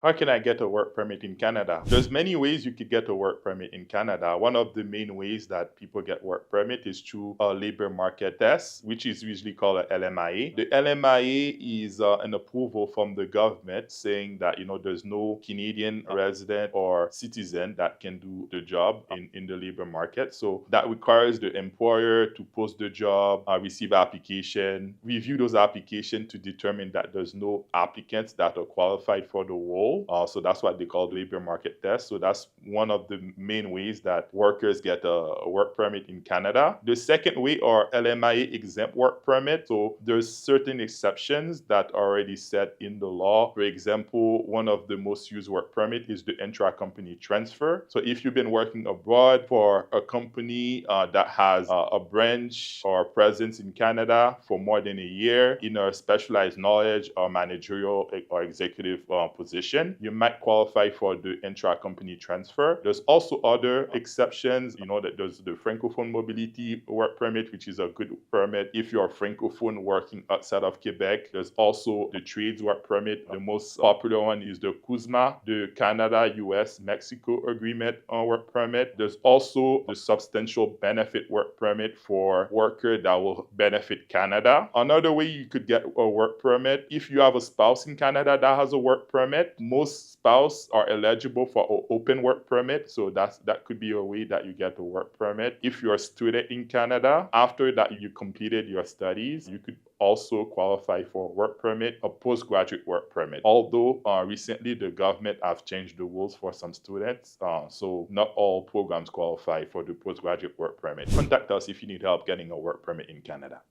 How can I get a work permit in Canada? There's many ways you could get a work permit in Canada. One of the main ways that people get work permit is through a labor market test, which is usually called a LMIA. The LMIA is an approval from the government saying that, there's no Canadian resident or citizen that can do the job in the labor market. So that requires the employer to post the job, receive application, review those applications to determine that there's no applicants that are qualified for the role. So that's what they call the labor market test. So that's one of the main ways that workers get a work permit in Canada. The second way are LMIA exempt work permit. So there's certain exceptions that are already set in the law. For example, one of the most used work permit is the intra-company transfer. So if you've been working abroad for a company that has a branch or presence in Canada for more than a year in a specialized knowledge or managerial or executive position, you might qualify for the intra-company transfer. There's also other exceptions, that there's the Francophone mobility work permit, which is a good permit if you're Francophone working outside of Quebec. There's also the trades work permit. The most popular one is the CUSMA, the Canada, US, Mexico agreement work permit. There's also the substantial benefit work permit for worker that will benefit Canada. Another way you could get a work permit, if you have a spouse in Canada that has a work permit, most spouses are eligible for an open work permit. So that could be a way that you get a work permit. If you're a student in Canada, after that you completed your studies, you could also qualify for a work permit, a postgraduate work permit. Although recently the government have changed the rules for some students, so not all programs qualify for the postgraduate work permit. Contact us if you need help getting a work permit in Canada.